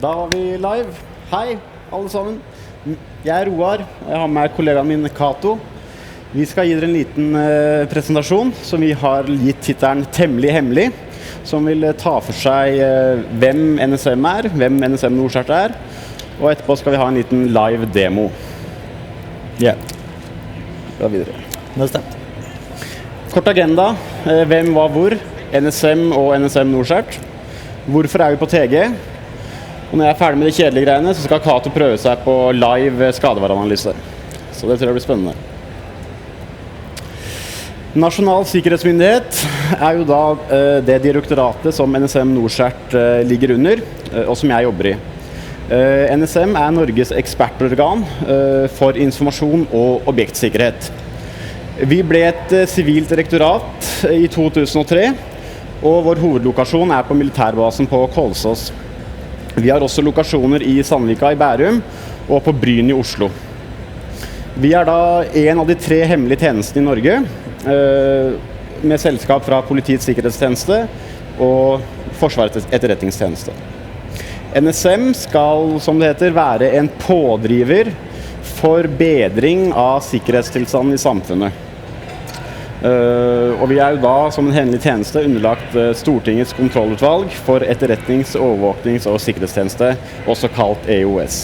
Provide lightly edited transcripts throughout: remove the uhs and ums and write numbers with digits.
Da var vi live. Hei, alle sammen. Jeg Roar, og jeg har med kollegaen min Kato. Vi skal gi dere en liten presentasjon som vi har gitt tittelen Temmelig Hemmelig, som vil ta for seg hvem NSM hvem NSM NorCERT og etterpå skal vi ha en liten live demo. Ja. Da videre. Neste. Kort agenda. Hvem, hva, hvor. NSM og NSM NorCERT. Hvorfor vi på TG? Og når jeg ferdig med de kjedelige greiene, så skal Kato prøve seg på live skadevareanalyse. Så det tror jeg blir spennende. Nasjonal sikkerhetsmyndighet jo da det direktoratet som NSM NorCERT ligger under, og som jeg jobber i. NSM Norges ekspertorgan for informasjon og objektsikkerhet. Vi ble et sivilt direktorat i 2003, og vår hovedlokasjon på militærbasen på Kolsås. Vi har også lokasjoner i Sandvika i Bærum og på Bryn i Oslo. Vi da en av de 3 hemmelige tjenestene i Norge, med selskap fra Politiets sikkerhetstjeneste og Forsvarets etterretningstjeneste. NSM skal, som det heter, være en pådriver for bedring av sikkerhetstilstanden i samfunnet. Og vi jo da, som en hemmelig tjeneste, underlagt Stortingets kontrollutvalg for etterretnings-, overvåknings- og sikkerhetstjeneste, også kalt EOS.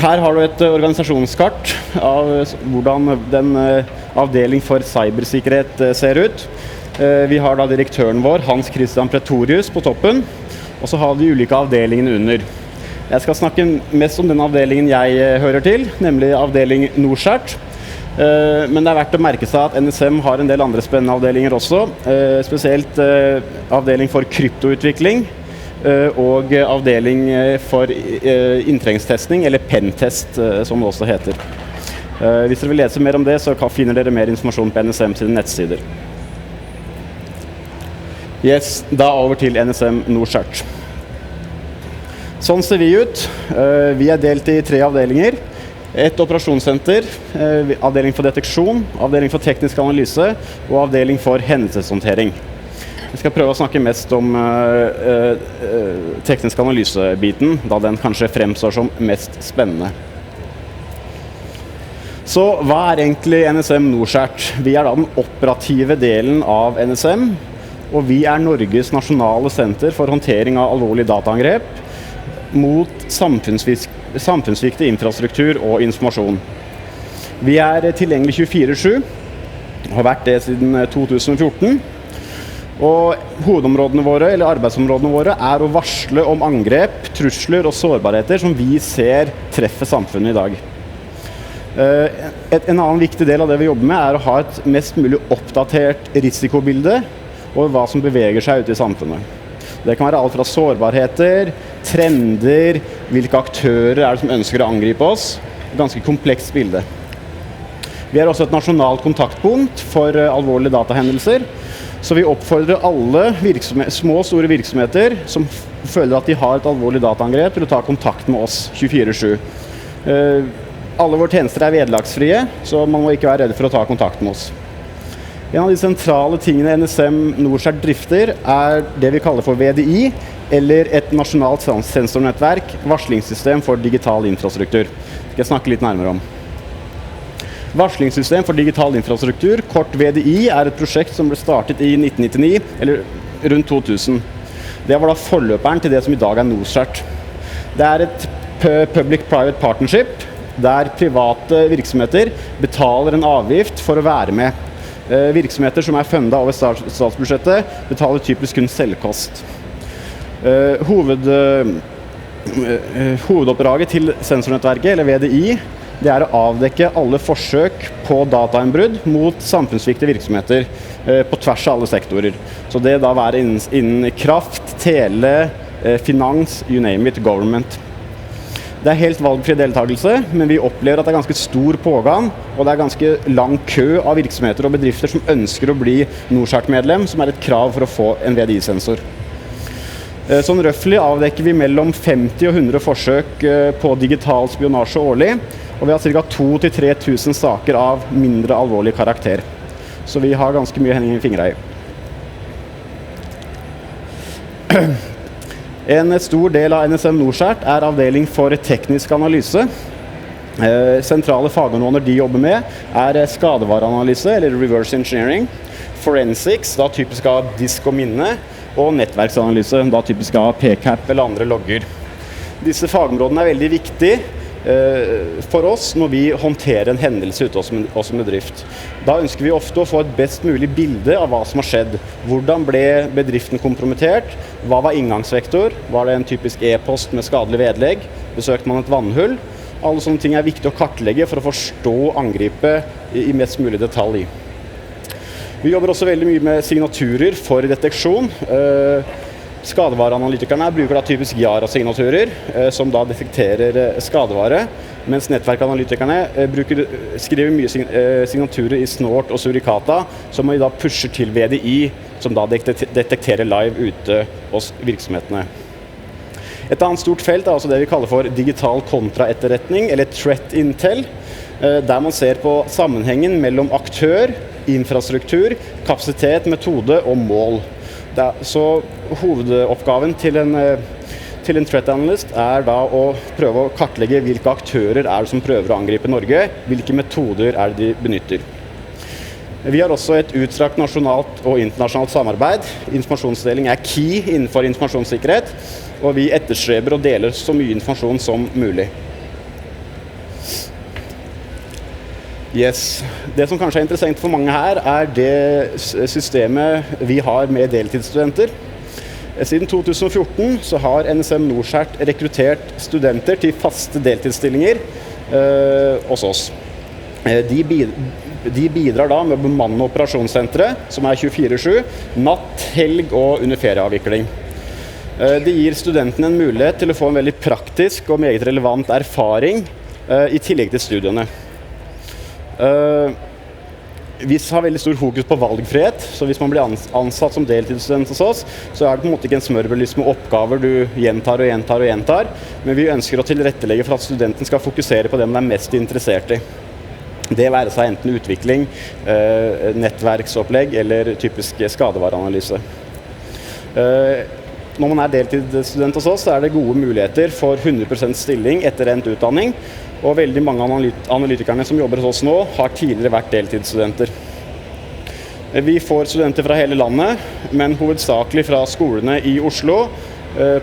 Her har du et organisasjonskart av hvordan den avdeling for cybersikkerhet ser ut. Vi har da direktøren vår, Hans Christian Pretorius, på toppen, og så har vi de ulike avdelingene under. Jeg skal snakke mest om den avdelingen jeg hører til, nemlig avdeling NorCERT. Men det verdt å merke seg at NSM har en del andre spennende avdelinger også, spesielt avdeling for kryptoutvikling og avdeling for inntrengstesting, eller pentest som det også heter. Hvis dere vil lese mer om det, så finner dere mer informasjon på NSM sine nettsider. Yes, da over til NSM NorCERT. Sånn ser vi ut. Vi delt i 3 avdelinger. Et operasjonssenter, avdeling for deteksjon, avdeling for teknisk analyse og avdeling for hendelseshåndtering. Jeg skal prøve å snakke mest om teknisk analysebiten, da den kanskje fremstår som mest spennende. Så hva egentlig NSM NorCERT? Vi da den operative delen av NSM, og vi Norges nasjonale senter for håndtering av alvorlige dataangrep mot samfunnsviktig infrastruktur og informasjon. Vi tilgjengelig 24/7, har vært det siden 2014, og hovedområdene våre, eller arbeidsområdene våre, å varsle om angrep, trusler og sårbarheter som vi ser treffer samfunnet i dag. En annen viktig del av det vi jobber med å ha et mest mulig oppdatert risikobilde over hva som beveger seg ute i samfunnet. Det kan være alt fra sårbarheter, trender, hvilke aktører det som ønsker å angripe oss. Et ganske komplekst bilde. Vi også et nasjonalt kontaktpunkt for alvorlige datahendelser, så vi oppfordrer alle små og store virksomheter som føler at de har et alvorlig dataangrep til å ta kontakt med oss 24/7. Alle våre tjenester vederlagsfrie, så man må ikke være redd for å ta kontakt med oss. En av de sentrale tingene NSM NorCERT drifter det vi kaller for VDI, eller et nasjonalt sensornettverk, varslingssystem for digital infrastruktur. Det skal jeg snakke litt nærmere om. Varslingssystem for digital infrastruktur, kort VDI, et prosjekt som ble startet i 1999, eller rundt 2000. Det var da forløperen til det som i dag NorCERT. Det et public-private partnership, der private virksomheter betaler en avgift for å være med. Virksomheter som fundet over statsbudsjettet betaler typisk kun selvkost. Hovedoppdraget til sensornettverket, eller VDI, det å avdekke alle forsøk på datainnbrudd mot samfunnsviktige virksomheter på tvers av alle sektorer. Så det da være innen kraft, tele, finans, you name it, government. Det helt valgfri deltakelse, men vi opplever at det ganske stor pågang, og det ganske lang kø av virksomheter og bedrifter som ønsker å bli NorCERT-medlem, som et krav for å få en VDI-sensor. Sånn røffelig avdekker vi mellom 50 og 100 forsøk på digital spionasje årlig, og vi har ca. 2-3 000 saker av mindre alvorlig karakter. Så vi har ganske mye hending i fingrene i. En stor del av NSM NorCERT avdeling for teknisk analyse. Sentrale fagområder de jobber med skadevareanalyse, eller reverse engineering, forensics, da typisk av disk og minne, og nettverksanalyse, da typisk av PCAP eller andre logger. Disse fagområdene veldig viktige for oss når vi håndterer en hendelse ute hos en bedrift. Da ønsker vi ofte å få et best mulig bilde av hva som har skjedd. Hvordan ble bedriften kompromittert? Hva var inngangsvektor? Var det en typisk e-post med skadelig vedlegg? Besøkte man et vannhull? Alle sånne ting viktig å kartlegge for å forstå angrepet i mest mulig detalj. Vi jobber også veldig mye med signaturer for deteksjon. Skadevareanalytikerne bruker da typisk JARA-signaturer, som da detekterer skadevare, mens nettverkanalytikerne skriver mye signaturer i snort og suricata, som vi da pusher til VDI, som da detekterer live ute hos virksomhetene. Et annet stort felt altså det vi kaller for digital kontraetterretning, eller threat intel, der man ser på sammenhengen mellom aktør, infrastruktur, kapasitet, metode og mål. Så hovedoppgaven til en threat analyst da å prøve å kartlegge hvilke aktører det som prøver å angripe Norge, hvilke metoder det de benytter. Vi har også et utstrakt nasjonalt og internasjonalt samarbeid. Informasjonsdeling key innenfor informasjonssikkerhet, og vi etterstreber å dele så mye informasjon som mulig. Yes. Det som kanskje interessant for mange her, det systemet vi har med deltidsstudenter. Siden 2014 så har NSM NorCERT rekruttert studenter til faste deltidsstillinger hos oss. De bidrar da med å bemanne operasjonssenteret, som 24/7, natt, helg og under ferieavvikling. Det gir studentene en mulighet til å få en veldig praktisk og meget relevant erfaring i tillegg til studiene. Vi har veldig stor fokus på valgfrihet, så hvis man blir ansatt som deltidsstudent hos oss, så det på en måte ikke en smørbrødliste med oppgaver du gjentar og gjentar og gjentar, men vi ønsker å tilrettelegge for at studenten skal fokusere på det man mest interessert i. Det være seg enten utvikling, nettverksopplegg eller typisk skadevareanalyse. Når man deltidsstudent hos oss, så det gode muligheter for 100% stilling etter endt utdanning, og veldig mange analytikerne som jobber hos oss nå har tidligere vært deltidsstudenter. Vi får studenter fra hele landet, men hovedsakelig fra skolene i Oslo,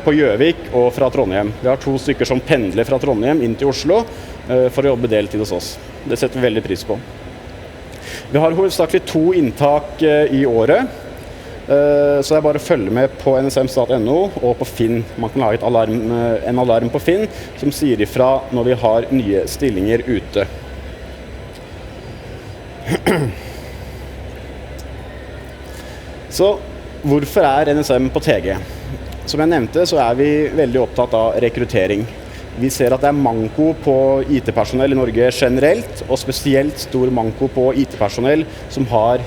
på Gjøvik og fra Trondheim. Vi har 2 stykker som pendler fra Trondheim inn til Oslo for å jobbe deltid hos oss. Det setter vi veldig pris på. Vi har hovedsakelig 2 inntak i året, så det bare å følge med på nsm.no og på Finn. Man kan lage en alarm på Finn som sier ifra når vi har nye stillinger ute. Så hvorfor NSM på TG? Som jeg nevnte, så vi veldig opptatt av rekruttering. Vi ser at det manko på IT-personell i Norge generelt, og spesielt stor manko på IT-personell som har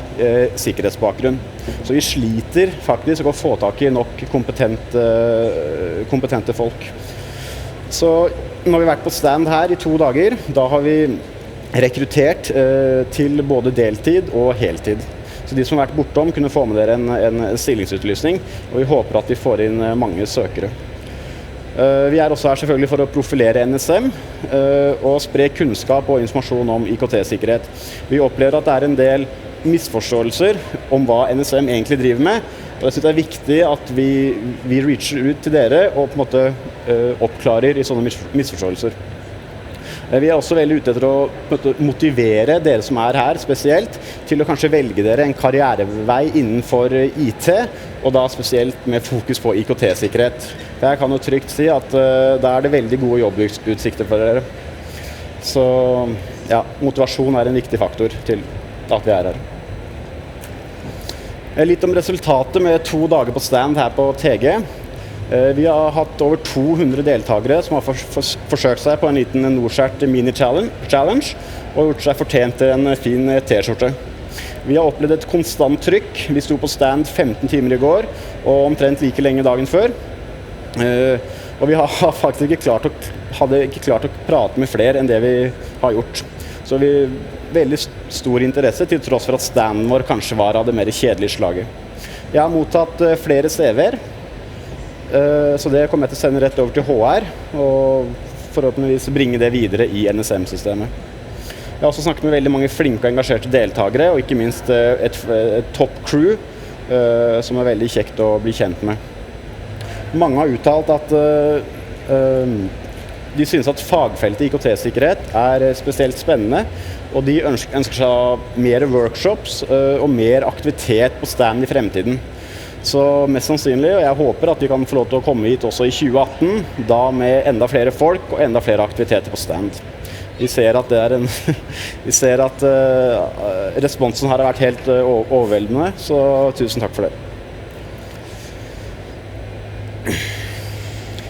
sikkerhetsbakgrunn. Så vi sliter faktisk å få tak i nok kompetente folk. Så nå har vi vært på stand her i 2 dager. Da har vi rekruttert til både deltid og heltid. Så de som har vært bortom kunne få med dere en stillingsutlysning, og vi håper at vi får inn mange søkere. Vi også her selvfølgelig for å profilere NSM og spre kunnskap og informasjon om IKT-sikkerhet. Vi opplever at det en del misforståelser om hva NSM egentlig driver med, og jeg synes det viktig at vi reacher ut til dere og på en måte oppklarer i sånne misforståelser. Vi også veldig ute etter å motivere dere som her spesielt, til å kanskje velge dere en karrierevei innenfor IT, og da spesielt med fokus på IKT-sikkerhet. Jeg kan jo trygt si at da det veldig gode jobbutsikter for dere. Så ja, motivasjon en viktig faktor til at vi her. Litt om resultatet med 2 dager på stand her på TG. Vi har hatt over 200 deltakere som har forsøkt seg på en liten NorCERT mini-challenge og gjort seg fortjent til en fin t-skjorte. Vi har opplevd et konstant trykk. Vi sto på stand 15 timer i går og omtrent like lenge dagen før. Og vi har faktisk hadde ikke klart å prate med flere enn det vi har gjort. Så vi veldig stor interesse til tross for at standen vår kanskje var av det mer kjedelige slaget. Jeg har mottatt flere CV-er. så det kommer jeg til å sende rett over til HR, og forhåpentligvis bringe det videre i NSM-systemet. Jeg har også snakket med veldig mange flinke og engasjerte deltakere, og ikke minst et top crew, som er veldig kjekt å bli kjent med. Mange har uttalt at de synes at fagfeltet IKT-sikkerhet er spesielt spennende, og de ønsker seg mer workshops og mer aktivitet på stand i fremtiden. Så mest sannsynlig, og jeg håper at de kan få lov til å komme hit også i 2018, da med enda flere folk og enda flere aktiviteter på stand. Vi ser at vi ser at responsen her har vært helt overveldende, så tusen takk for det.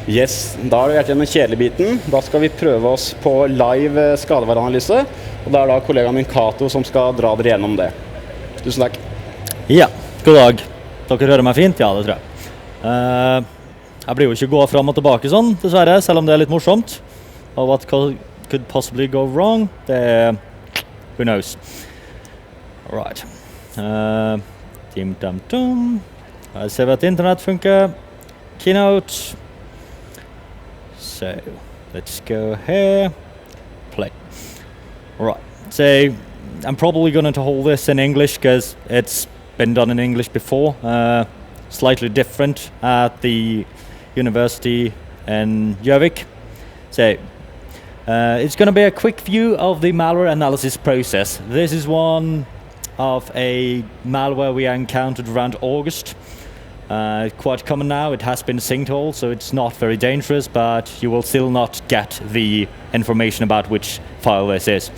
Yes, da har vi vært gjennom kjedelebiten. Da skal vi prøve oss på live skadevareanalyse, og da er da kollegaen min Kato som skal dra dere gjennom det. Tusen takk. Ja, god dag. Dere hører meg fint? Ja, det tror jeg. Jeg blir jo ikke gå frem og tilbake sånn, dessverre, selv om det er litt morsomt. Og what could possibly go wrong? Who knows? Alright. Jeg ser at internett funker. Keynote. So, let's go here. Play. Alright. So, I'm probably going to hold this in English because it's been done in English before, slightly different at the university in Gjøvik. So, it's going to be a quick view of the malware analysis process. This is one of a malware we encountered around August. Quite common now, it has been synced all, so it's not very dangerous, but you will still not get the information about which file this is.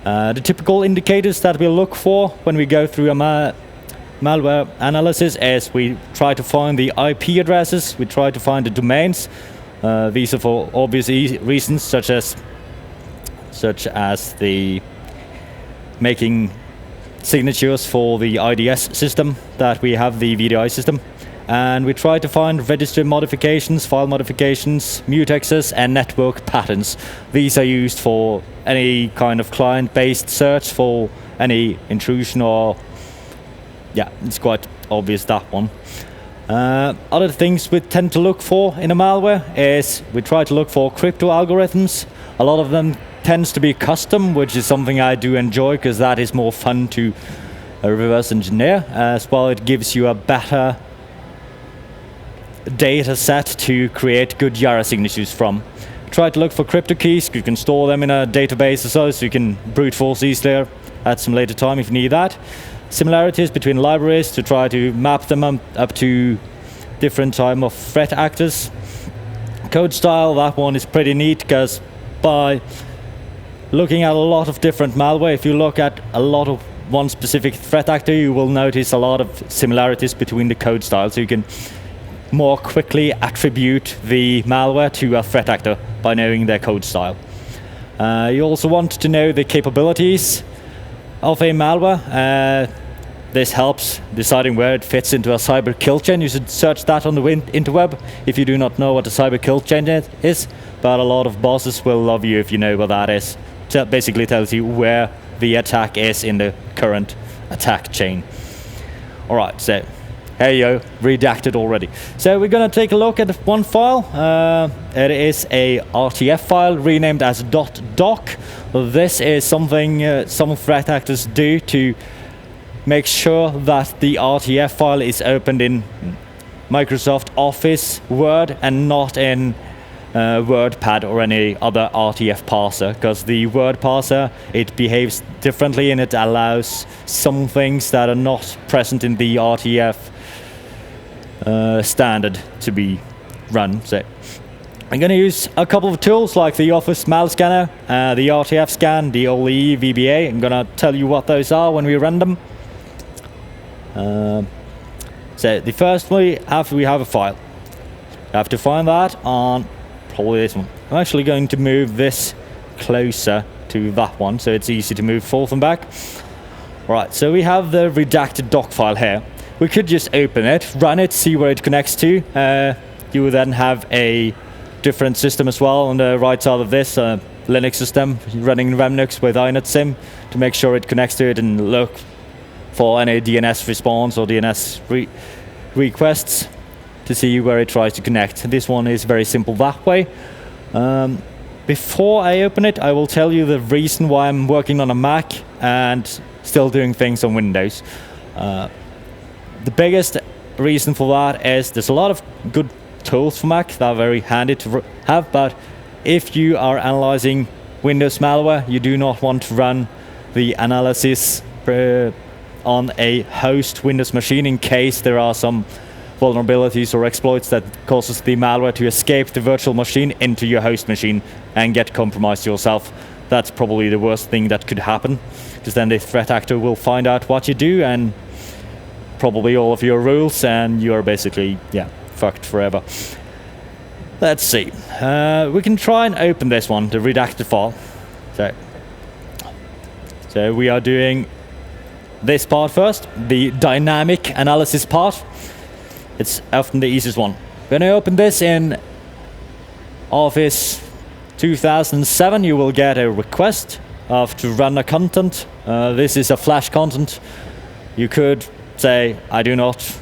The typical indicators that we look for when we go through a malware analysis is we try to find the IP addresses, we try to find the domains. These are for obvious reasons, such as the making signatures for the IDS system that we have, the VDI system. And we try to find register modifications, file modifications, mutexes, and network patterns. These are used for any kind of client-based search for any intrusion or... Yeah, it's quite obvious, that one. Other things we tend to look for in a malware is we try to look for crypto algorithms. A lot of them tends to be custom, which is something I do enjoy because that is more fun to reverse engineer. As well, it gives you a better data set to create good Java signatures from. Try to look for crypto keys. You can store them in a database or so you can brute force easier at some later time if you need that. Similarities between libraries to try to map them up to different type of threat actors. Code style, that one is pretty neat because by looking at a lot of different malware, if you look at a lot of one specific threat actor, you will notice a lot of similarities between the code styles, so you can more quickly attribute the malware to a threat actor by knowing their code style. You also want to know the capabilities of a malware. This helps deciding where it fits into a cyber kill chain. You should search that on the interweb if you do not know what a cyber kill chain is, but a lot of bosses will love you if you know what that is. It basically tells you where the attack is in the current attack chain. Alright, so here you go, redacted already. So we're going to take a look at one file. It is a RTF file renamed as .doc. This is something some threat actors do to make sure that the RTF file is opened in Microsoft Office Word and not in WordPad or any other RTF parser, because the Word parser, it behaves differently and it allows some things that are not present in the RTF standard to be run. So I'm going to use a couple of tools like the Office Mal Scanner, the RTF scan, the OLE VBA. I'm going to tell you what those are when we run them. So the first we have a file. You have to find that on probably this one. I'm actually going to move this closer to that one so it's easy to move forth and back. Right, so we have the redacted doc file here. We could just open it, run it, see where it connects to. You will then have a different system as well on the right side of this, Linux system running Remnux with inetsim to make sure it connects to it and look for any DNS response or DNS requests to see where it tries to connect. This one is very simple that way. Before I open it, I will tell you the reason why I'm working on a Mac and still doing things on Windows. The biggest reason for that is there's a lot of good tools for Mac that are very handy to have, but if you are analyzing Windows malware, you do not want to run the analysis on a host Windows machine in case there are some vulnerabilities or exploits that causes the malware to escape the virtual machine into your host machine and get compromised yourself. That's probably the worst thing that could happen, because then the threat actor will find out what you do and probably all of your rules, and you're basically, fucked forever. Let's see. We can try and open this one, the redacted file. So we are doing this part first, the dynamic analysis part. It's often the easiest one. When I open this in Office 2007, you will get a request to run a content. This is a flash content. You could say, I do not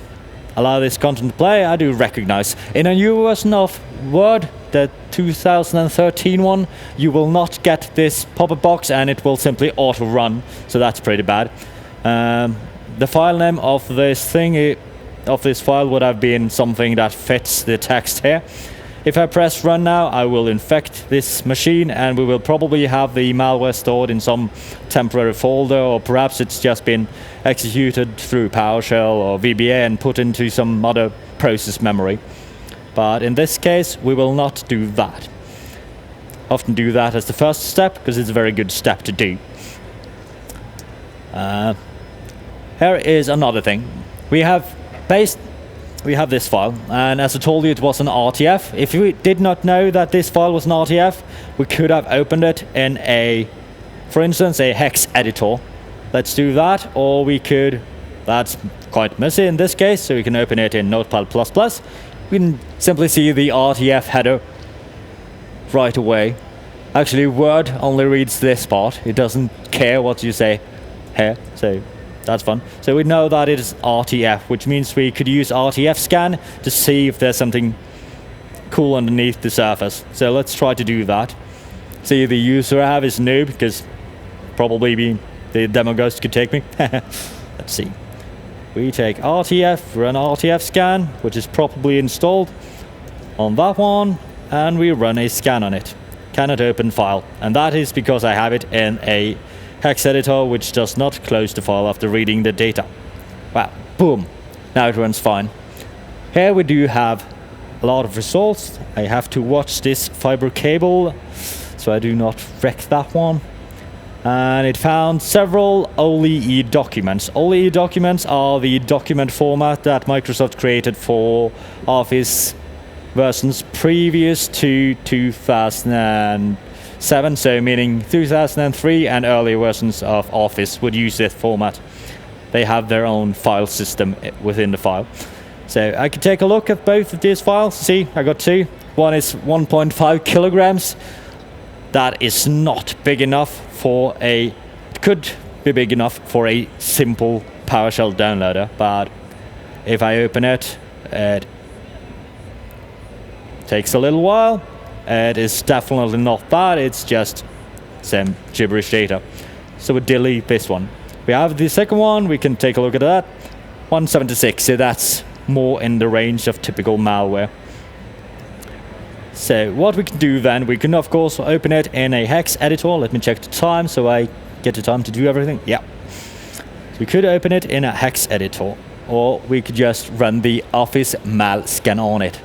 allow this content to play. I do recognize. In a new version of Word, the 2013 one, you will not get this pop-up box and it will simply auto-run. So that's pretty bad. The file name of this file would have been something that fits the text here. If I press run now, I will infect this machine and we will probably have the malware stored in some temporary folder, or perhaps it's just been executed through PowerShell or VBA and put into some other process memory. But in this case, we will not do that. Often do that as the first step because it's a very good step to do. Here is another thing. We have this file, and as I told you, it was an RTF. If we did not know that this file was an RTF, we could have opened it in for instance, a hex editor. Let's do that, or we could, that's quite messy in this case, so we can open it in Notepad++. We can simply see the RTF header right away. Actually, Word only reads this part. It doesn't care what you say here, so that's fun. So we know that it is RTF, which means we could use RTF scan to see if there's something cool underneath the surface. So let's try to do that. See, the user I have is noob, because probably the demo ghost could take me. Let's see. We take RTF, run RTF scan, which is probably installed on that one, and we run a scan on it. Cannot open file, and that is because I have it in a hex editor which does not close the file after reading the data. Wow, boom, now it runs fine. Here we do have a lot of results. I have to watch this fiber cable so I do not wreck that one. And it found several OLE documents. OLE documents are the document format that Microsoft created for Office versions previous to 2007, so meaning 2003 and earlier versions of Office would use this format. They have their own file system within the file. So I could take a look at both of these files. See, I got two. One is 1.5 kilograms. That is not big enough for it could be big enough for a simple PowerShell downloader, but if I open it, it takes a little while. It is definitely not that, it's just some gibberish data. So we delete this one. We have the second one, we can take a look at that. 176, so that's more in the range of typical malware. So what we can do then, we can of course open it in a hex editor. Let me check the time so I get the time to do everything. Yeah. So we could open it in a hex editor, or we could just run the Office mal scan on it.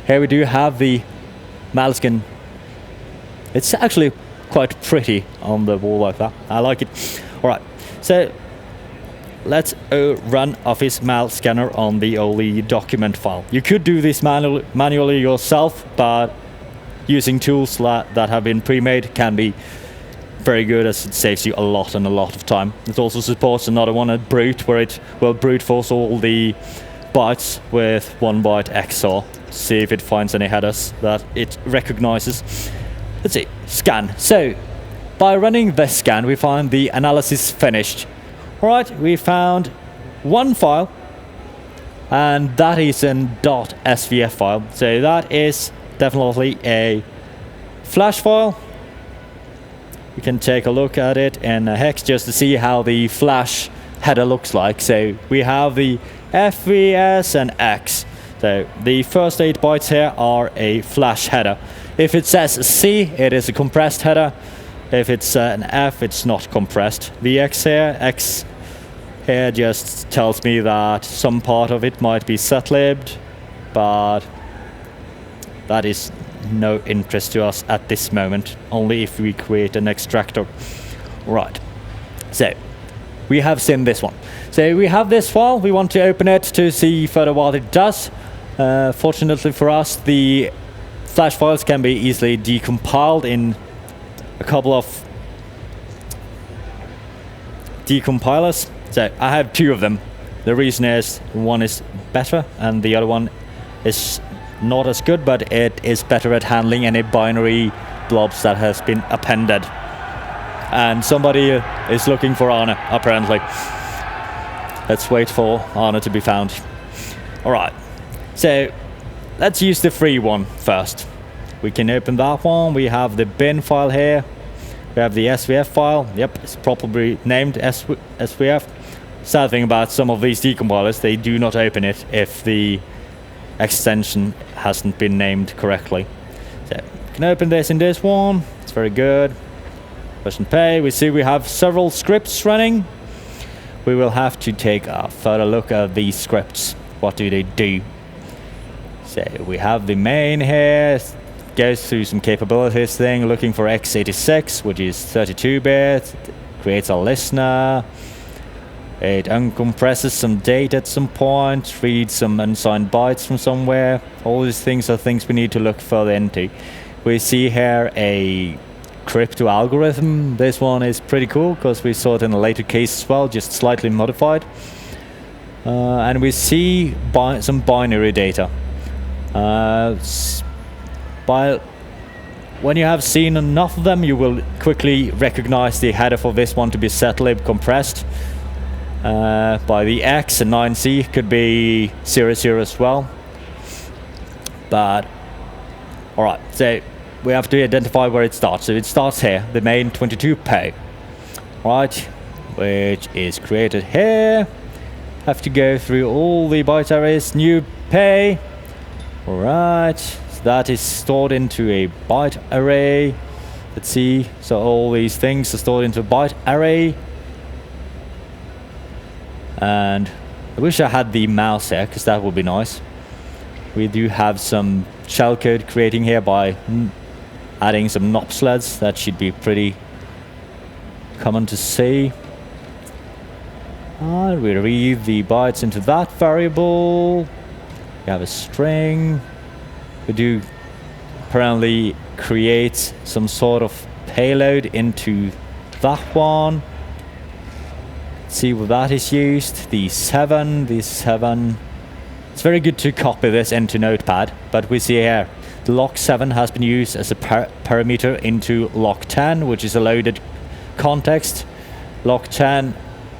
Here we do have the mal scan. It's actually quite pretty on the wall like that. I like it. All right. So let's run Office mal scanner on the OLE document file. You could do this manually yourself, but using tools that have been pre-made can be very good, as it saves you a lot of time. It also supports another one at brute, where it will brute force all the bytes with 1 byte XOR. See if it finds any headers that it recognizes. Let's see, scan. So by running this scan, we find the analysis finished. Alright, we found one file and that is an .svf file. So that is definitely a Flash file. You can take a look at it in hex just to see how the Flash header looks like. So we have the FVS and X. So the first 8 bytes here are a Flash header. If it says C, it is a compressed header. If it's an F, it's not compressed. The X here just tells me that some part of it might be setlibbed, but that is no interest to us at this moment, only if we create an extractor. Right, so we have seen this one. So we have this file, we want to open it to see further what it does. Fortunately for us, the Flash files can be easily decompiled in a couple of decompilers. So I have 2 of them. The reason is one is better and the other one is not as good, but it is better at handling any binary blobs that has been appended. And somebody is looking for Arne, apparently. Let's wait for Arne to be found. Alright, so let's use the free one first. We can open that one. We have the bin file here. We have the SVF file. Yep, it's probably named SVF. Sad thing about some of these decompilers, they do not open it if the extension hasn't been named correctly. So we can open this in this one. It's very good. Push and pay. We see we have several scripts running. We will have to take a further look at these scripts. What do they do? So we have the main here. Goes through some capabilities thing, looking for x86, which is 32-bit. Creates a listener. It uncompresses some data at some point, reads some unsigned bytes from somewhere. All these things are things we need to look further into. We see here a crypto algorithm. This one is pretty cool because we saw it in a later case as well, just slightly modified. And we see some binary data. When you have seen enough of them, you will quickly recognize the header for this one to be setlib compressed. By the X, and 9C could be 00 as well. But alright, so we have to identify where it starts. So it starts here, the main 22 pay, right, which is created here. Have to go through all the byte arrays. New pay. Alright, so that is stored into a byte array. Let's see, so all these things are stored into a byte array. And I wish I had the mouse here, because that would be nice. We do have some shellcode creating here by adding some NOP sleds. That should be pretty common to see. And we read the bytes into that variable. We have a string. We do apparently create some sort of payload into that one. See what that is used. The 7. It's very good to copy this into Notepad, but we see here the log7 has been used as a parameter into log10, which is a loaded context. Log10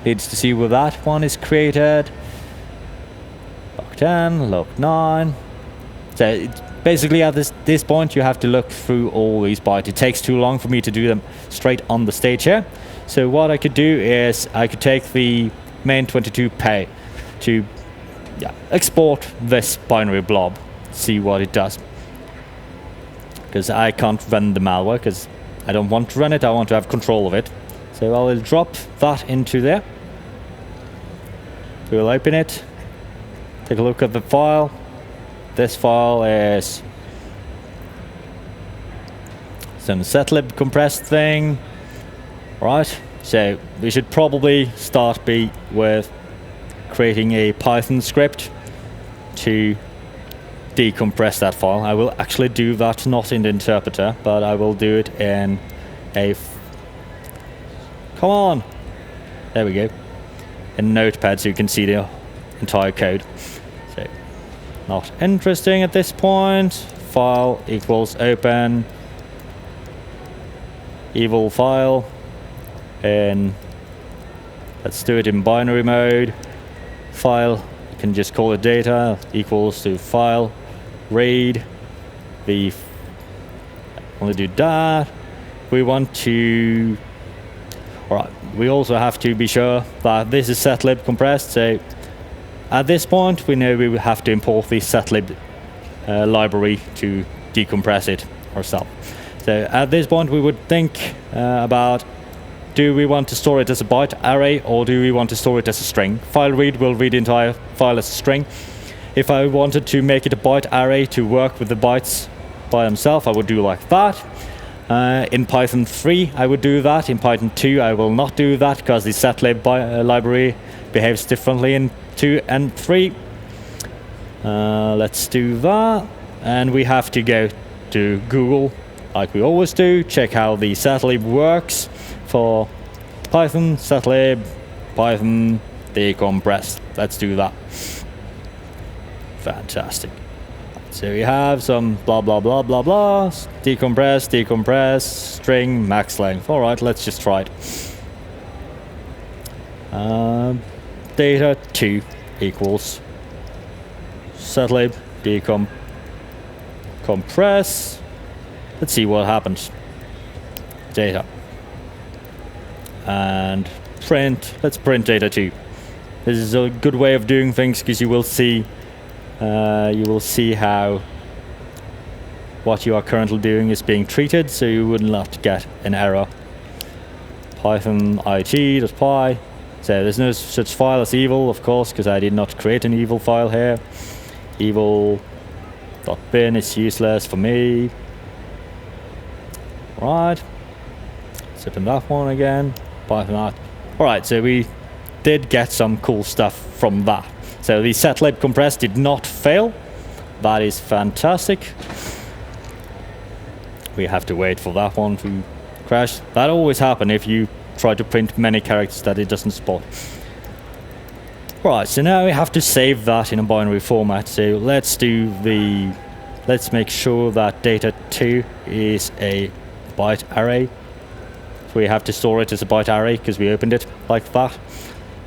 needs to see where that one is created. Log10, log9. So basically at this point you have to look through all these bytes. It takes too long for me to do them straight on the stage here. So what I could do is I could take the main 22 pay to export this binary blob, see what it does. Because I can't run the malware because I don't want to run it, I want to have control of it. So I will drop that into there. We will open it, take a look at the file. This file is some setlib compressed thing. Right, so we should probably start with creating a Python script to decompress that file. I will actually do that not in the interpreter, but I will do it in a come on, there we go, in Notepad so you can see the entire code. So not interesting at this point. File equals open evil file. And let's do it in binary mode. File can just call it data equals to file read. We only do that. We want to. All right. We also have to be sure that this is setlib compressed. So at this point, we know we will have to import the setlib library to decompress it ourselves. So at this point, we would think about: do we want to store it as a byte array, or do we want to store it as a string? File read will read the entire file as a string. If I wanted to make it a byte array to work with the bytes by themselves, I would do like that. In Python 3, I would do that. In Python 2, I will not do that because the setlib library behaves differently in 2 and 3. Let's do that. And we have to go to Google, like we always do, check how the setlib works for Python, setlib, Python, decompress. Let's do that. Fantastic. So we have some blah blah blah blah blah, decompress, string, max length. All right, let's just try it. Data 2 equals setlib decompress. Let's see what happens. Data and print. Let's print data 2. This is a good way of doing things because you will see how what you are currently doing is being treated, so you will not get an error. Python it.py. So there's no such file as evil, of course, because I did not create an evil file here. Evil.bin is useless for me. Right. Let's open that one again. Python art. Alright, so we did get some cool stuff from that. So the setlib compress did not fail. That is fantastic. We have to wait for that one to crash. That always happens if you try to print many characters that it doesn't support. Right, so now we have to save that in a binary format. So let's make sure that data 2 is a byte array. So we have to store it as a byte array because we opened it like that.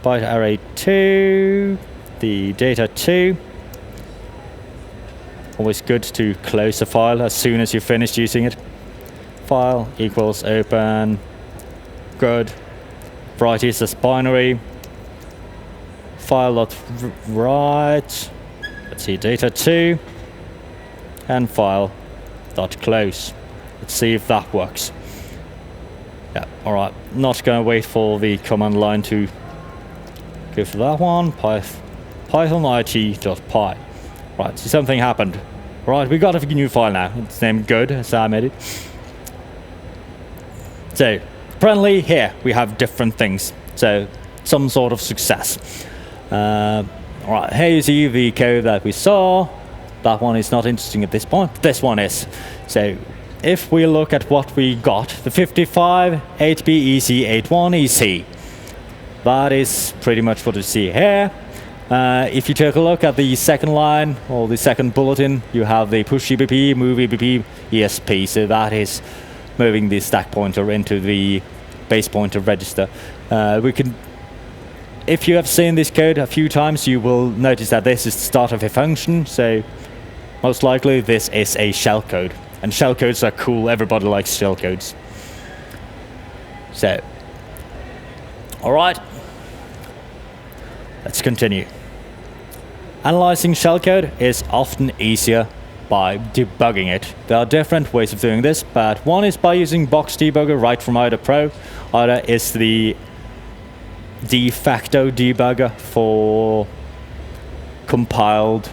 Byte array 2. The data 2. Always good to close the file as soon as you finish using it. File equals open. Good. Varieties as binary. File.write. Let's see, data 2. And file.close. Let's see if that works. Yeah, alright. Not going to wait for the command line to go for that one. Python it.py. Right, so something happened. Right, we got a new file now. It's named good, so I made it. So, apparently here we have different things. So, some sort of success. Alright, here you see the code that we saw. That one is not interesting at this point. This one is. So, if we look at what we got, the 55, 8B, EC, 81, EC. That is pretty much what you see here. If you take a look at the second line or the second bulletin, you have the push EBP, move EBP, ESP. So that is moving the stack pointer into the base pointer register. If you have seen this code a few times, you will notice that this is the start of a function. So most likely this is a shellcode. And shellcodes are cool. Everybody likes shellcodes. So, all right. Let's continue. Analyzing shellcode is often easier by debugging it. There are different ways of doing this, but one is by using box debugger right from IDA Pro. IDA is the de facto debugger for compiled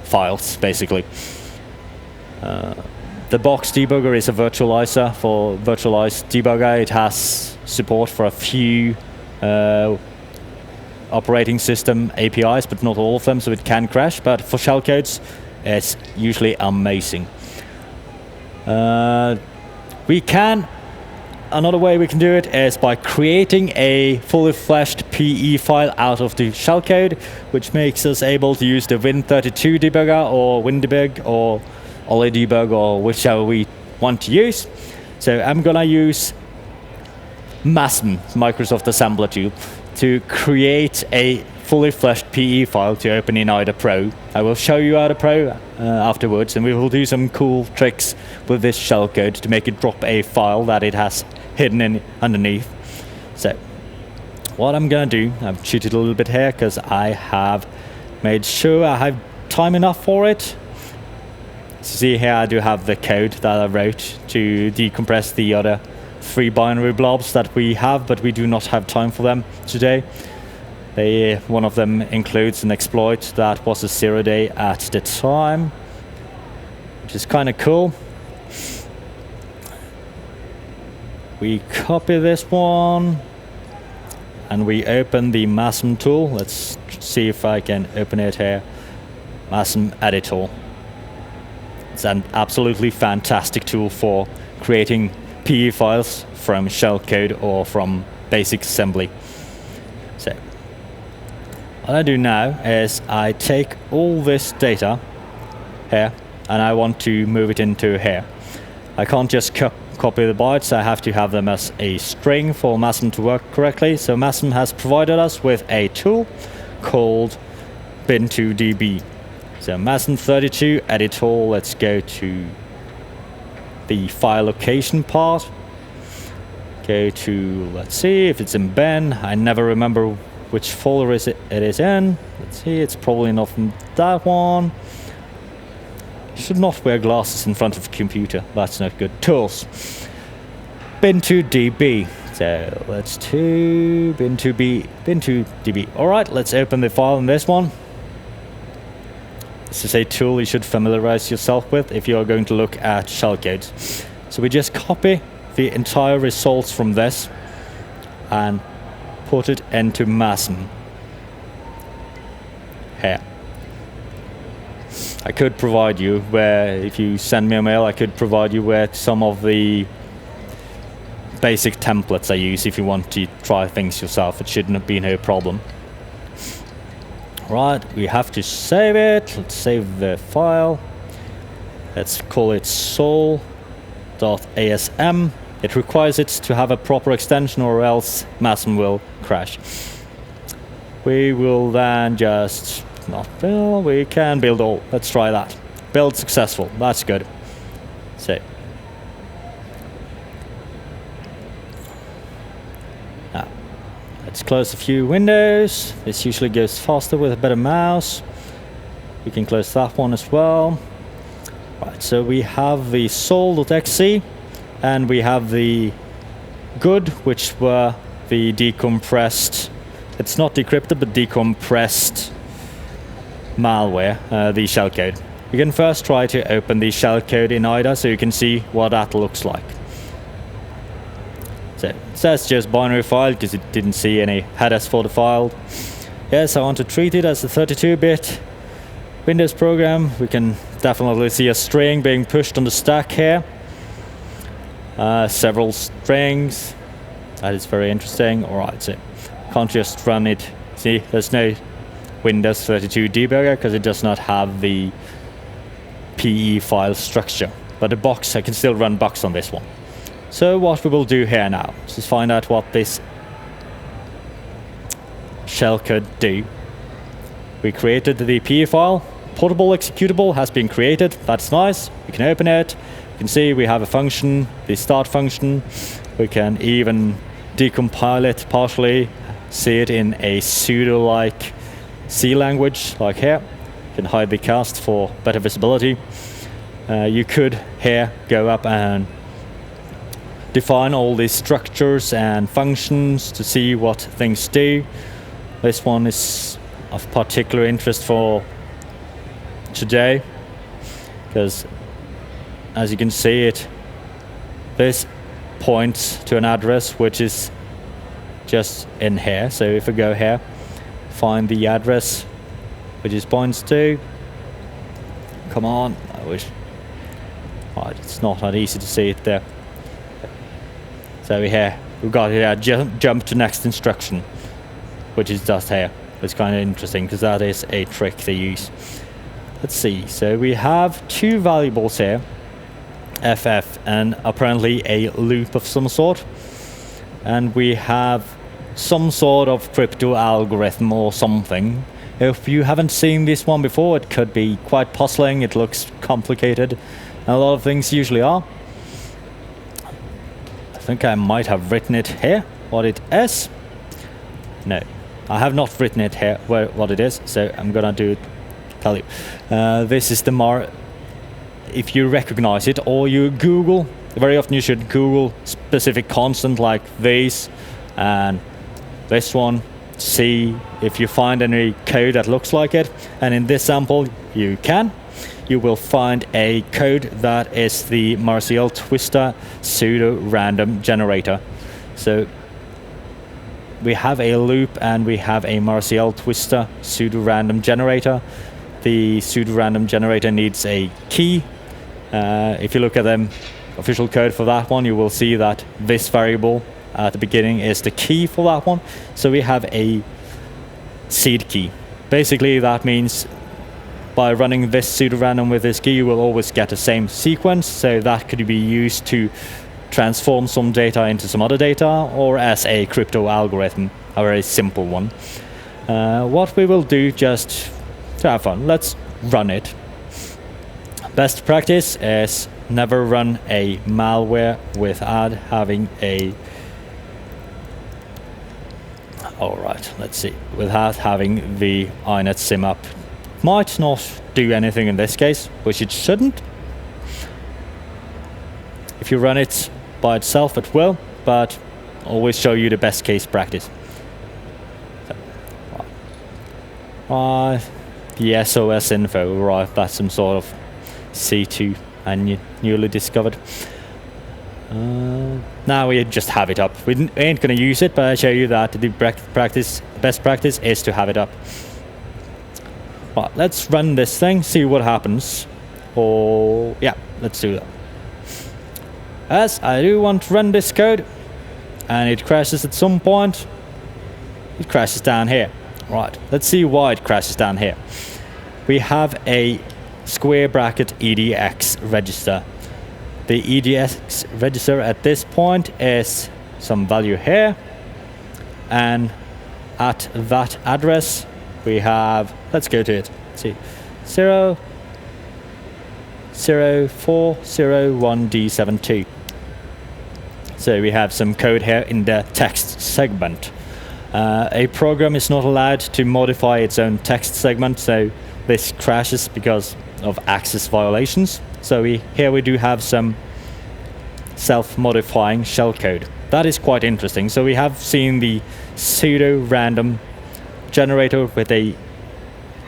files, basically. The box debugger is a virtualizer for virtualized debugger. It has support for a few operating system APIs, but not all of them, so it can crash. But for shellcodes, it's usually amazing. Another way we can do it is by creating a fully fleshed PE file out of the shellcode, which makes us able to use the Win32 debugger or WinDebug or Ollie debug or whichever we want to use. So I'm gonna use MASM, Microsoft Assembler tool, to create a fully fleshed PE file to open in IDA Pro. I will show you IDA Pro afterwards, and we will do some cool tricks with this shellcode to make it drop a file that it has hidden in underneath. So what I'm going to do, I've cheated a little bit here because I have made sure I have time enough for it. So see here, I do have the code that I wrote to decompress the other 3 binary blobs that we have, but we do not have time for them today. One of them includes an exploit that was a 0-day at the time, which is kind of cool. We copy this one and we open the MASM tool. Let's see if I can open it here. MASM editor. It's an absolutely fantastic tool for creating PE files from shellcode or from basic assembly. So what I do now is I take all this data here and I want to move it into here. I can't just copy the bytes, I have to have them as a string for MASM to work correctly. So MASM has provided us with a tool called bin2db. So MASM32 editor, let's go to the file location part. Go to, let's see if it's in bin. I never remember which folder it is in. Let's see, it's probably not in that one. Should not wear glasses in front of a computer, that's not good. Tools. bin2db. So let's do bin2db. Alright, let's open the file in this one. This is a tool you should familiarize yourself with if you're going to look at shellcodes. So we just copy the entire results from this and put it into MASM here. I could provide you where, if you send me a mail, I could provide you with some of the basic templates I use if you want to try things yourself. It shouldn't have been no problem. Right, we have to save it. Let's save the file. Let's call it sol.asm. It requires it to have a proper extension or else MASM will crash. We will then just not build, we can build all. Let's try that. Build successful, that's good. So now let's close a few windows. This usually goes faster with a better mouse. We can close that one as well. Right, so we have the sol.exe and we have the good, which were the decompressed, it's not decrypted but decompressed malware, the shellcode. You can first try to open the shellcode in IDA so you can see what that looks like. So it says just binary file because it didn't see any headers for the file. Yes, I want to treat it as a 32-bit Windows program. We can definitely see a string being pushed on the stack here. Several strings. That is very interesting. Alright, so can't just run it. See, there's no Windows 32 debugger because it does not have the PE file structure. But the box, I can still run box on this one. So what we will do here now is find out what this shellcode do. We created the PE file. Portable executable has been created. That's nice. We can open it. You can see we have a function, the start function. We can even decompile it partially, see it in a pseudo-like C language, like here. You can hide the cast for better visibility. You could here go up and define all these structures and functions to see what things do. This one is of particular interest for today because, as you can see, this points to an address which is just in here. So if we go here, find the address which it points to. Come on, I wish. Right, it's not that easy to see it there. So we've got here jump to next instruction, which is just here. It's kind of interesting because that is a trick they use. Let's see, so we have two variables here, ff and apparently a loop of some sort, and we have some sort of crypto algorithm or something. If you haven't seen this one before, it could be quite puzzling. It looks complicated. A lot of things usually are. I think I might have written it here, what it is. No, I have not written it here, what it is, so I'm gonna tell you. This is the if you recognize it, or you Google, very often you should Google specific constant like this and this one, see if you find any code that looks like it. And in this sample, you will find a code that is the NorCERT twister pseudo-random generator. So we have a loop and we have a NorCERT twister pseudo-random generator. The pseudo-random generator needs a key. If you look at the official code for that one, you will see that this variable at the beginning is the key for that one. So we have a seed key. Basically that means by running this pseudo-random with this key, you will always get the same sequence. So that could be used to transform some data into some other data, or as a crypto algorithm, a very simple one. What we will do, just to have fun, let's run it. Best practice is never run a malware without having a without having the inet sim up. Might not do anything in this case, which it shouldn't. If you run it by itself, it will, but always show you the best case practice. The SOS info, right, that's some sort of C2 and newly discovered. Now we just have it up. We ain't gonna use it, but I show you that the best practice is to have it up. Right, let's run this thing, see what happens. Or yeah, let's do that. As I do want to run this code, and it crashes at some point. It crashes down here. Right, let's see why it crashes down here. We have a square bracket EDX register. The EDX register at this point is some value here, and at that address we have, let's go to it, let's see, 00401D72. So we have some code here in the text segment. A program is not allowed to modify its own text segment, so this crashes because of access violations. So here we do have some self-modifying shellcode. That is quite interesting. So we have seen the pseudo-random generator with a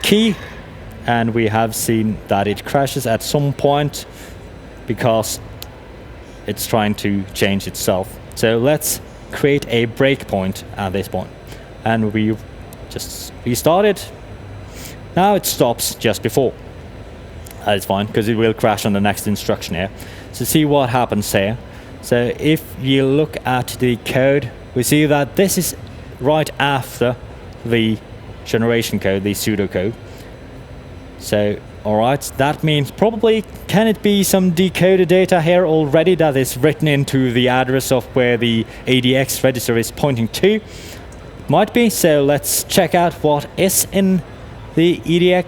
key, and we have seen that it crashes at some point because it's trying to change itself. So let's create a breakpoint at this point, and we just restart it. Now it stops just before. That is fine, because it will crash on the next instruction here. So see what happens here. So if you look at the code, we see that this is right after the generation code, the pseudocode. So alright, that means probably, can it be some decoded data here already that is written into the address of where the ADX register is pointing to? Might be. So let's check out what is in the EDX,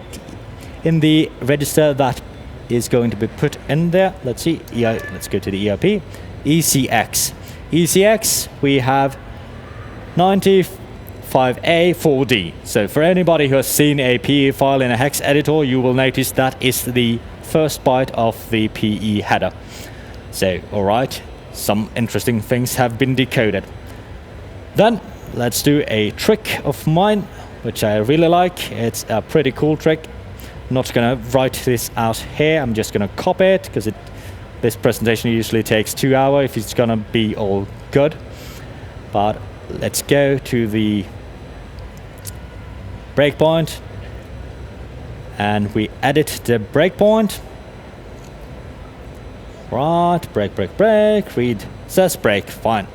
in the register that is going to be put in there. Let's see, let's go to the ERP. ECX. ECX, we have 95A4D. So for anybody who has seen a PE file in a hex editor, you will notice that is the first byte of the PE header. So, alright, some interesting things have been decoded. Then, let's do a trick of mine, which I really like. It's a pretty cool trick. I'm not gonna write this out here, I'm just gonna copy it, because this presentation usually takes 2 hours if it's gonna be all good. But let's go to the breakpoint, and we edit the breakpoint. Right, break, read says break, fine.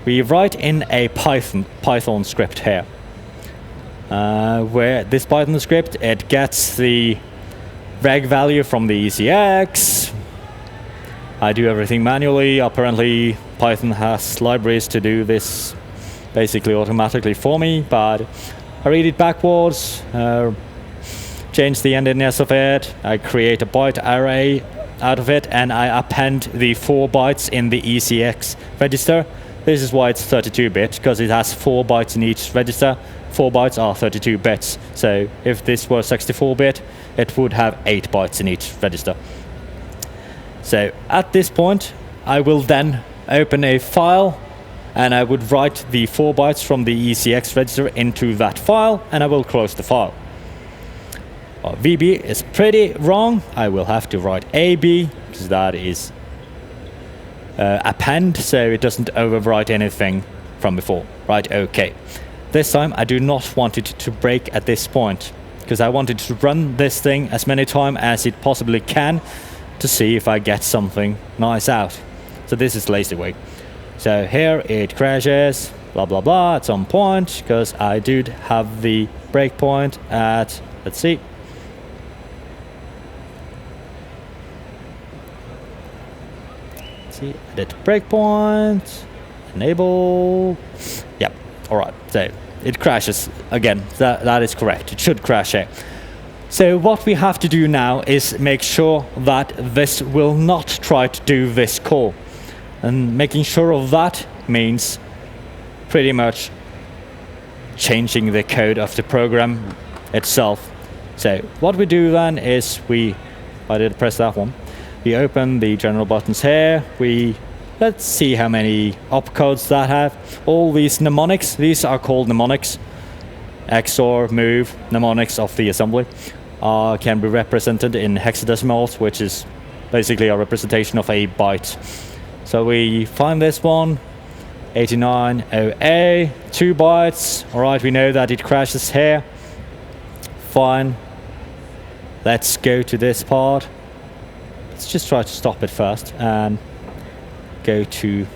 We write in a Python script here. Where this Python script, it gets the reg value from the ECX. I do everything manually. Apparently Python has libraries to do this basically automatically for me, but I read it backwards, change the endiness of it, I create a byte array out of it, and I append the 4 bytes in the ECX register. This is why it's 32-bit, because it has 4 bytes in each register. 4 bytes are 32 bits. So if this were 64-bit, it would have 8 bytes in each register. So at this point, I will then open a file, and I would write the 4 bytes from the ECX register into that file, and I will close the file. VB is pretty wrong. I will have to write AB, because that is append, so it doesn't overwrite anything from before. Right, okay. This time I do not want it to break at this point, because I wanted to run this thing as many times as it possibly can to see if I get something nice out. So this is lazy way. So here it crashes, blah blah blah, at some point, because I do have the breakpoint at, let's see, edit breakpoint, enable, yep, alright, so it crashes again, that is correct, it should crash here. So what we have to do now is make sure that this will not try to do this call, and making sure of that means pretty much changing the code of the program itself. So what we do then is I did press that one. We open the general buttons here. Let's see how many opcodes that have. All these mnemonics, these are called mnemonics. XOR, move, mnemonics of the assembly can be represented in hexadecimals, which is basically a representation of a byte. So we find this one, 89OA, 2 bytes. Alright, we know that it crashes here. Fine. Let's go to this part. Let's just try to stop it first and go to,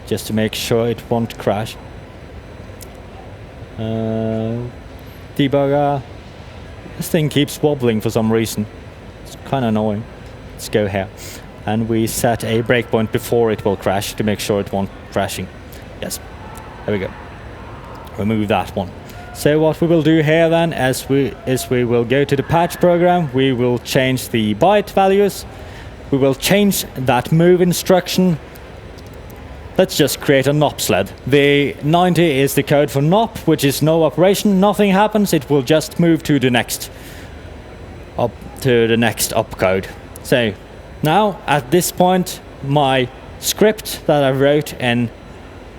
just to make sure it won't crash. Debugger. This thing keeps wobbling for some reason. It's kind of annoying. Let's go here. And we set a breakpoint before it will crash to make sure it won't crashing. Yes, there we go. Remove that one. So what we will do here then is we will go to the patch program, we will change the byte values, we will change that move instruction. Let's just create a NOP sled. The 90 is the code for NOP, which is no operation, nothing happens, it will just move to the next opcode. So now at this point my script that I wrote in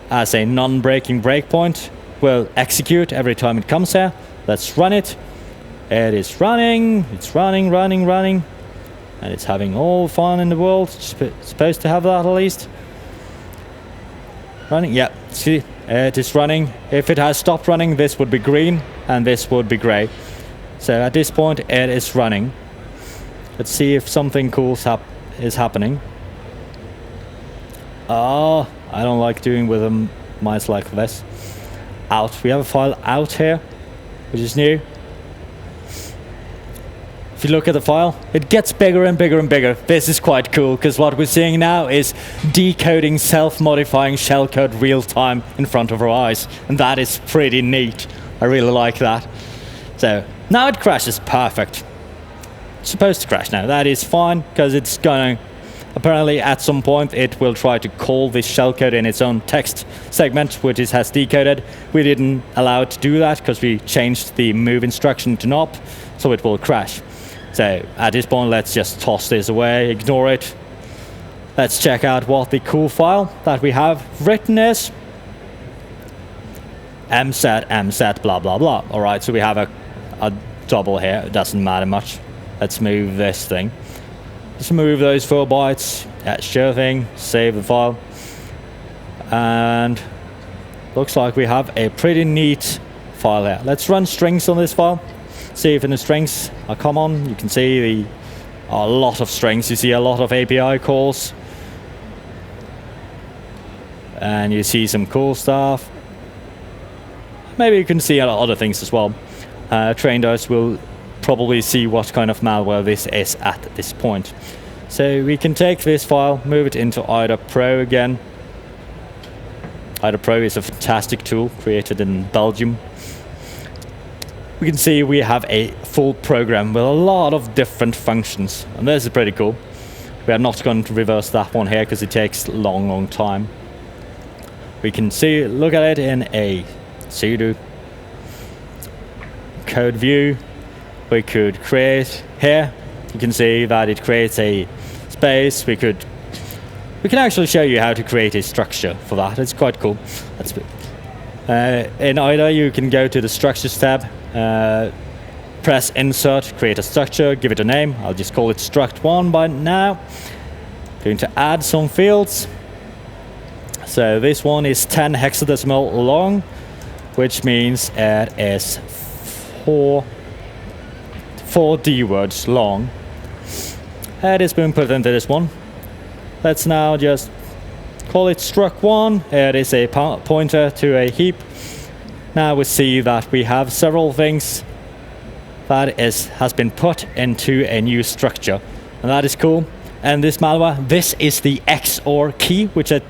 as a non-breaking breakpoint will execute every time it comes here. Let's run it. It is running, it's running, and it's having all fun in the world. It's supposed to have that at least. Running, yeah, see, it is running. If it has stopped running, this would be green, and this would be gray. So at this point, it is running. Let's see if something cool is happening. I don't like doing with mice like this. Out. We have a file out here, which is new. If you look at the file, it gets bigger and bigger and bigger. This is quite cool, because what we're seeing now is decoding self-modifying shellcode real-time in front of our eyes. And that is pretty neat. I really like that. So, now it crashes perfect. It's supposed to crash now. That is fine, because it's going to... Apparently, at some point, it will try to call this shellcode in its own text segment, which it has decoded. We didn't allow it to do that, because we changed the move instruction to NOP, so it will crash. So, at this point, let's just toss this away, ignore it. Let's check out what the cool file that we have written is. mset, blah, blah, blah. Alright, so we have a double here. It doesn't matter much. Let's move this thing. Let's move those 4 bytes. Yeah, sure thing. Save the file. And looks like we have a pretty neat file here. Let's run strings on this file. See if in the strings come on. You can see a lot of strings. You see a lot of API calls. And you see some cool stuff. Maybe you can see other things as well. Trained eyes will probably see what kind of malware this is at this point. So we can take this file, move it into either Pro again, IDA Pro is a fantastic tool created in Belgium. We can see we have a full program with a lot of different functions, and this is pretty cool. We are not going to reverse that one here because it takes a long time. We can see, look at it in a sudo code view. We could create here. You can see that it creates a space. We can actually show you how to create a structure for that. It's quite cool. In IDA, you can go to the Structures tab, press Insert, create a structure, give it a name. I'll just call it struct1 by now. Going to add some fields. So this one is 10 hexadecimal long, which means it is 4 D words long. It is being put into this one. Let's now just call it struct1. It is a pointer to a heap. Now we see that we have several things that has been put into a new structure, and that is cool. And this malware, this is the XOR key, which I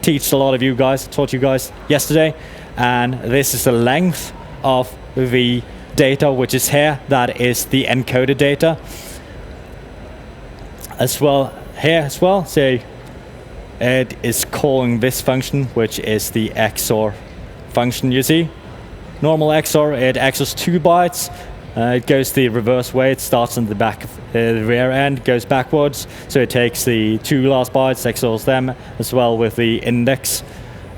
taught you guys yesterday, and this is the length of the data which is here. That is the encoded data as well here as well. So it is calling this function, which is the XOR function. You see, normal XOR, it XORs 2 bytes. It goes the reverse way. It starts on the back of the rear end, goes backwards. So it takes the 2 last bytes, XORs them as well with the index,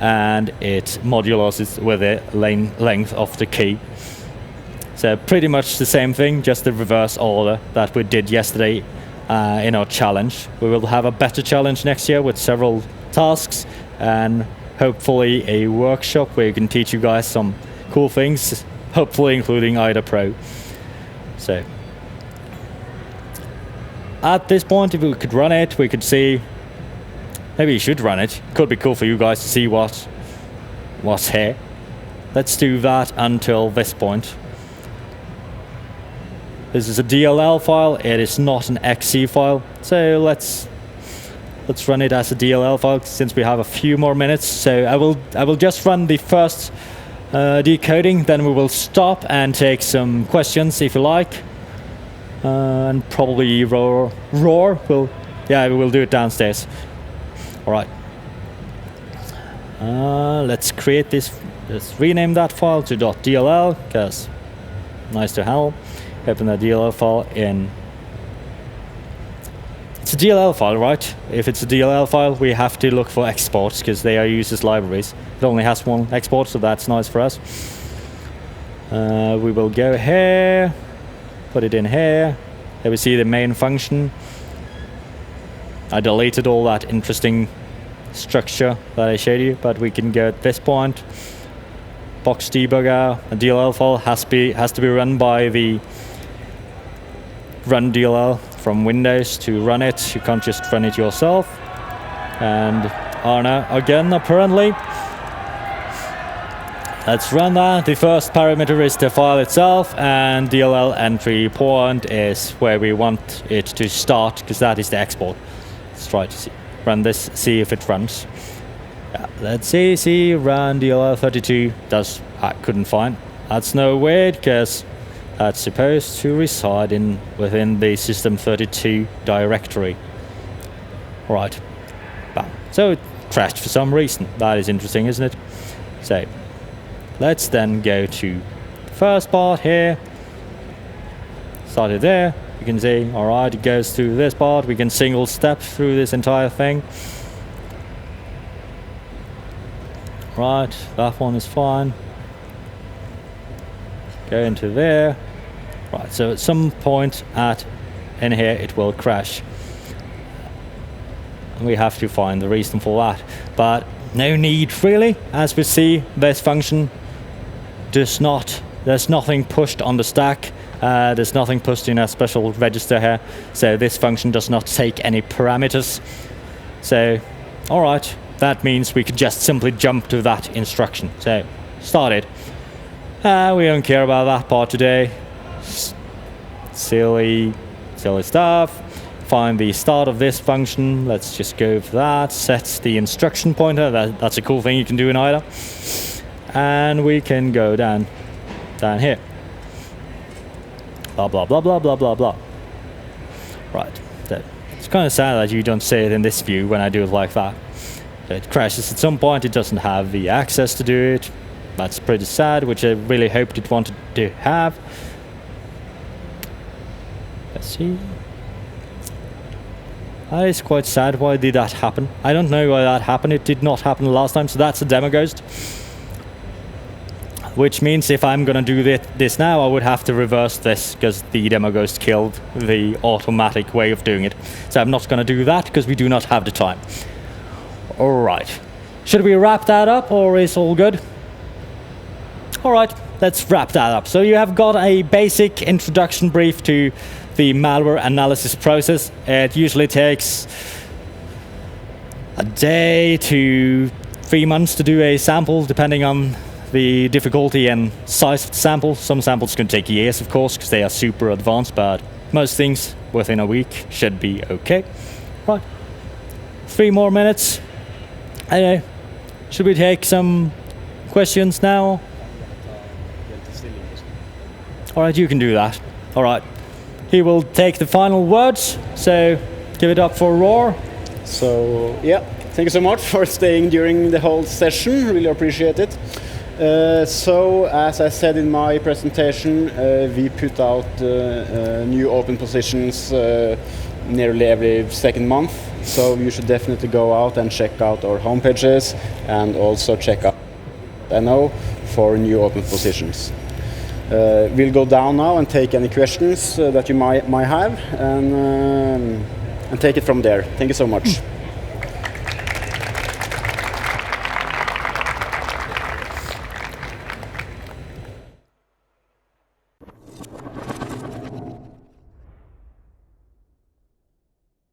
and it modulus it with the length of the key. So pretty much the same thing, just the reverse order that we did yesterday in our challenge. We will have a better challenge next year with several tasks and hopefully a workshop where you can teach you guys some cool things, hopefully including IDA Pro. So at this point, if we could run it, we could see, maybe you should run it. Could be cool for you guys to see what's here. Let's do that until this point. This is a DLL file. It is not an XC file. So let's run it as a DLL file since we have a few more minutes. So I will just run the first decoding, then we will stop and take some questions if you like, and probably roar. We will do it downstairs. All right. Let's create this. Let's rename that file to .dll because nice to have. Open the DLL file in. It's a DLL file, right? If it's a DLL file, we have to look for exports because they are used as libraries. It only has one export, so that's nice for us. We will go here, put it in here. There we see the main function. I deleted all that interesting structure that I showed you, but we can go at this point. Box debugger, a DLL file has to be run by the run DLL from Windows to run it. You can't just run it yourself. And Arna again, apparently. Let's run that. The first parameter is the file itself, and DLL entry point is where we want it to start, because that is the export. Let's try to run this, see if it runs. Yeah, let's see, run DLL32. I couldn't find. That's no weird, because that's supposed to reside within the system32 directory. Right. Bam. So it crashed for some reason. That is interesting, isn't it? So let's then go to the first part here. Started there. You can see, all right, it goes through this part. We can single step through this entire thing. Right, that one is fine. Go into there. Right, so at some point in here it will crash. And we have to find the reason for that. But no need really. As we see, this function there's nothing pushed on the stack. There's nothing pushed in a special register here. So this function does not take any parameters. So, all right, that means we could just simply jump to that instruction. So, started. We don't care about that part today. Silly stuff. find the start of this function. Let's just go for that. Sets the instruction pointer. That's a cool thing you can do in IDA. And we can go down here. Blah, blah, blah, blah, blah, blah, blah. Right. It's kind of sad that you don't see it in this view when I do it like that. It crashes at some point. It doesn't have the access to do it. That's pretty sad, which I really hoped it wanted to have. Let's see. That is quite sad. Why did that happen? I don't know why that happened. It did not happen last time, so that's a demo ghost. Which means if I'm gonna do this now, I would have to reverse this, because the demo ghost killed the automatic way of doing it. So I'm not gonna do that, because we do not have the time. Alright. Should we wrap that up, or is all good? Alright, let's wrap that up. So you have got a basic introduction brief to the malware analysis process. It usually takes a day to 3 months to do a sample, depending on the difficulty and size of the sample. Some samples can take years, of course, because they are super advanced, but most things within a week should be okay. Right, 3 more minutes. Anyway, should we take some questions now? Alright, you can do that. Alright. He will take the final words, so give it up for Roar. So, yeah, thank you so much for staying during the whole session. Really appreciate it. So, as I said in my presentation, we put out new open positions nearly every second month. So you should definitely go out and check out our homepages, and also check out NO for new open positions. We'll go down now and take any questions that you might have, and take it from there. Thank you so much.